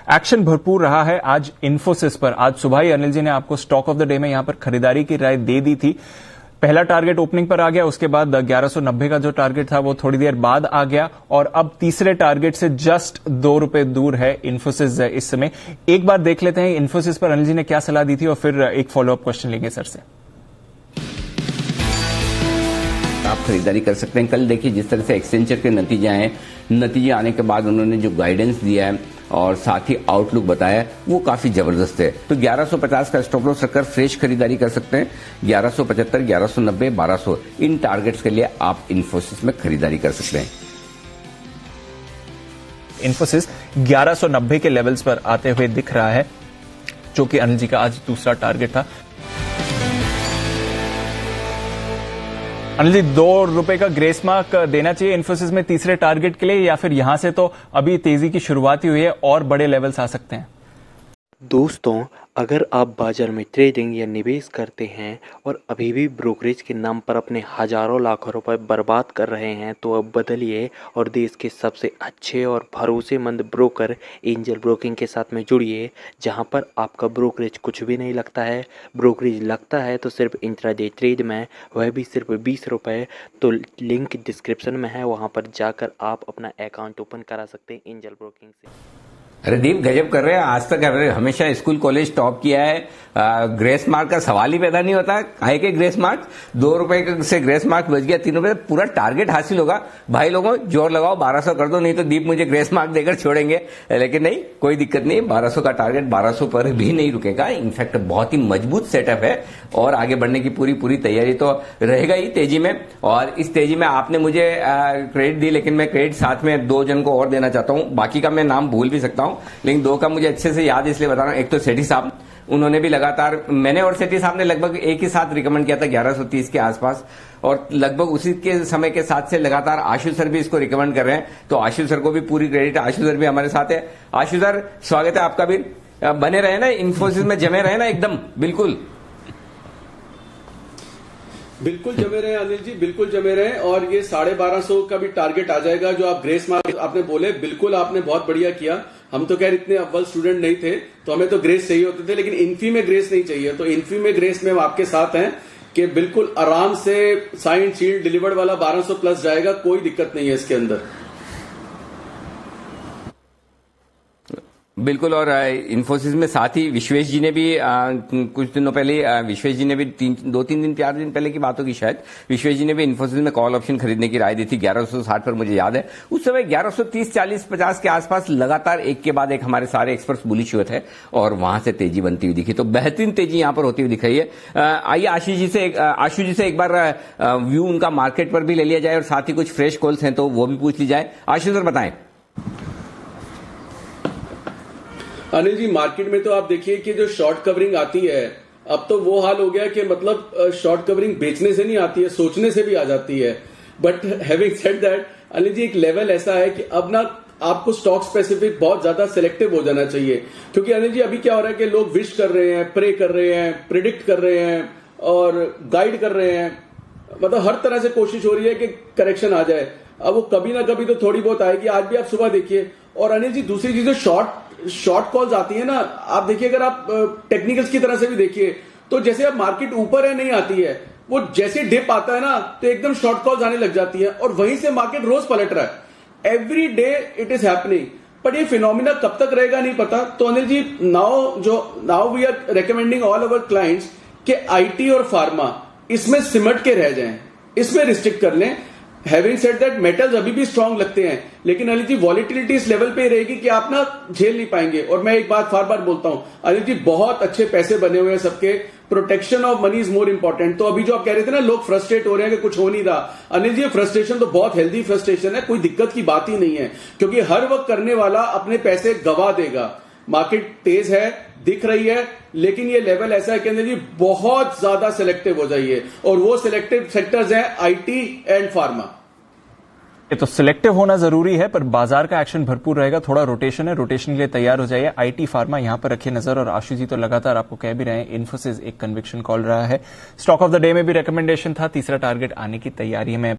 Action भरपूर रहा है आज इन्फोसिस पर। आज सुबह ही अनिल जी ने आपको स्टॉक ऑफ द डे में यहां पर खरीदारी की राय दे दी थी। पहला टारगेट ओपनिंग पर आ गया, उसके बाद 1190 का जो टारगेट था वो थोड़ी देर बाद आ गया और अब तीसरे टारगेट से जस्ट ₹2 दूर है इन्फोसिस इस समय। एक बार देख लेते हैं इन्फोसिस पर अनिल जी ने क्या सलाह दी थी और फिर एक फॉलोअप क्वेश्चन लेंगे सर से। आप खरीदारी कर सकते हैं। कल देखिए जिस तरह से एक्सेंचर के नतीजे आए, नतीजे आने के बाद उन्होंने जो गाइडेंस दिया है और साथ ही आउटलुक बताया वो काफी जबरदस्त है। तो 1150 का स्टॉप लॉस रखकर फ्रेश खरीदारी कर सकते हैं। 1175, 1190, 1200 इन टारगेट्स के लिए आप इन्फोसिस में खरीदारी कर सकते हैं। इन्फोसिस 1190 के लेवल्स पर आते हुए दिख रहा है, जो कि अनिल जी का आज दूसरा टारगेट था। अनिल जी, ₹2 का ग्रेस मार्क देना चाहिए इन्फोसिस में तीसरे टारगेट के लिए, या फिर यहां से तो अभी तेजी की शुरुआत ही हुई है और बड़े लेवल्स आ सकते हैं? दोस्तों, अगर आप बाजार में ट्रेडिंग या निवेश करते हैं और अभी भी ब्रोकरेज के नाम पर अपने हजारों लाखों रुपए बर्बाद कर रहे हैं तो अब बदलिए और देश के सबसे अच्छे और भरोसेमंद ब्रोकर एंजल ब्रोकिंग के साथ में जुड़िए, जहां पर आपका ब्रोकरेज कुछ भी नहीं लगता है। ब्रोकरेज लगता है तो सिर्फ इंट्राडे ट्रेड में, वह भी सिर्फ ₹20। तो लिंक डिस्क्रिप्शन में है, वहां पर जाकर आप अपना अकाउंट ओपन करा सकते हैं एंजल ब्रोकिंग से। अरे दीप, गजब कर रहे हैं। आज तक हमेशा स्कूल कॉलेज टॉप किया है। ग्रेस मार्क का सवाल ही पैदा नहीं होता। काहे के ग्रेस मार्क? ₹2 से ग्रेस मार्क बच गया, ₹3 पूरा टारगेट हासिल होगा। भाई लोगों जोर लगाओ, 1200 कर दो, नहीं तो दीप मुझे ग्रेस मार्क देकर छोड़ेंगे। लेकिन नहीं, कोई दिक्कत नहीं, 1200 का टारगेट 1200 पर भी नहीं रुकेगा। इनफैक्ट बहुत ही मजबूत सेटअप है और आगे बढ़ने की पूरी तैयारी तो रहेगा ही तेजी में। और इस तेजी में आपने मुझे क्रेडिट दी, लेकिन मैं क्रेडिट साथ में 2 जन को और देना चाहता हूं। बाकी का मैं नाम भूल भी सकता हूं, लेकिन 2 का मुझे अच्छे से याद इसलिए बता रहा हूं। एक तो सेठी साहब, उन्होंने भी लगातार, मैंने और सेठी साहब ने लगभग एक ही साथ रिकमेंड किया था 1130 के आसपास, और लगभग उसी के समय के साथ से लगातार आशु सर भी इसको रिकमेंड कर रहे हैं। तो आशु सर को भी पूरी क्रेडिट। आशु सर भी हमारे साथ है। आशु सर, स्वागत है आपका भी। बने रहे ना, इन्फोसिस में जमे रहे ना एकदम, बिल्कुल जमे रहे अनिल जी, बिल्कुल जमे रहे। और ये 1250 का भी टारगेट आ जाएगा जो आप ग्रेस मार्क आपने बोले, बिल्कुल आपने बहुत बढ़िया किया। हम तो खैर इतने अव्वल स्टूडेंट नहीं थे, तो हमें तो ग्रेस चाहिए होते थे, लेकिन इन्फी में ग्रेस नहीं चाहिए। तो इन्फी में ग्रेस में हम आपके साथ हैं कि बिल्कुल आराम से साइन शील्ड डिलीवर्ड वाला 1200 प्लस जाएगा, कोई दिक्कत नहीं है इसके अंदर। बिल्कुल। और इन्फोसिस में साथ ही विश्वेश जी ने भी कुछ दिनों पहले, विश्वेश जी ने भी 2-3 दिन 4 दिन पहले की बात होगी शायद, विश्वेश जी ने भी इन्फोसिस में कॉल ऑप्शन खरीदने की राय दी थी 1160 पर, मुझे याद है। उस समय 1130, 40, 50 के आसपास लगातार एक के बाद एक हमारे सारे एक्सपर्ट्स बुलिश हुए थे और वहां से तेजी बनती हुई दिखी। तो बेहतरीन तेजी यहां पर होती हुई दिख रही है। आइए आशु जी से एक बार व्यू उनका मार्केट पर भी ले लिया जाए और साथ ही कुछ फ्रेश कॉल्स हैं तो वो भी पूछ ली जाए। आशु सर बताएं। अनिल जी, मार्केट में तो आप देखिए कि जो शॉर्ट कवरिंग आती है, अब तो वो हाल हो गया कि मतलब शॉर्ट कवरिंग बेचने से नहीं आती है, सोचने से भी आ जाती है। But having said that Anil ji, एक लेवल ऐसा है कि अब ना आपको स्टॉक स्पेसिफिक बहुत ज्यादा सिलेक्टिव हो जाना चाहिए। क्योंकि अनिल जी अभी क्या हो रहा है कि लोग विश कर रहे हैं, प्रे कर रहे हैं, प्रिडिक्ट कर रहे हैं और गाइड कर रहे हैं। मतलब हर तरह से कोशिश हो रही है कि करेक्शन आ जाए। अब वो कभी ना कभी तो थोड़ी बहुत आएगी। आज भी आप सुबह देखिए। और अनिल जी दूसरी चीज, शॉर्ट कॉल्स आती है ना, आप देखिए, अगर आप टेक्निकल्स की तरह से भी देखिए तो जैसे अब मार्केट ऊपर है नहीं आती है, वो जैसे डिप आता है ना तो एकदम शॉर्ट कॉल्स आने लग जाती है और वहीं से मार्केट रोज पलट रहा है। Every day it is happening. But ये फिनोमिना कब तक रहेगा नहीं पता। तो Anil ji, now we are recommending all our clients कि आईटी और फार्मा इसमें सिमट के रह जाएं, इसमें रिस्ट्रिक्ट कर लें। हैविंग सेड दैट मेटल्स अभी भी स्ट्रांग लगते हैं, लेकिन अनिल जी वॉलिटिलिटी इस लेवल पे रहेगी कि आप ना झेल नहीं पाएंगे। और मैं एक बात बार बोलता हूं अनिल जी, बहुत अच्छे पैसे बने हुए हैं सबके। Protection of money is more important. तो अभी जो आप कह रहे थे ना, लोग फ्रस्ट्रेट हो रहे हैं कि कुछ हो नहीं रहा, अनिल जी फ्रस्ट्रेशन तो बहुत हेल्दी फ्रस्ट्रेशन है, कोई दिक्कत की बात ही नहीं है। क्योंकि हर वक्त करने वाला अपने पैसे गवा देगा। मार्केट तेज है, दिख रही है, लेकिन ये लेवल ऐसा है कि अंदर जी बहुत ज्यादा सिलेक्टिव हो जाइए। और वो सिलेक्टिव सेक्टर्स हैं आईटी एंड फार्मा। ये तो सिलेक्टिव होना जरूरी है, पर बाजार का एक्शन भरपूर रहेगा। थोड़ा रोटेशन है, रोटेशन के लिए तैयार हो जाइए। आईटी फार्मा यहां पर रखिए नजर। और आशु जी तो लगातार आपको कह भी रहे हैं, इन्फोसिस एक कन्विक्शन कॉल रहा है। स्टॉक ऑफ द डे में भी रिकमेंडेशन था, तीसरा टारगेट आने की तैयारी में।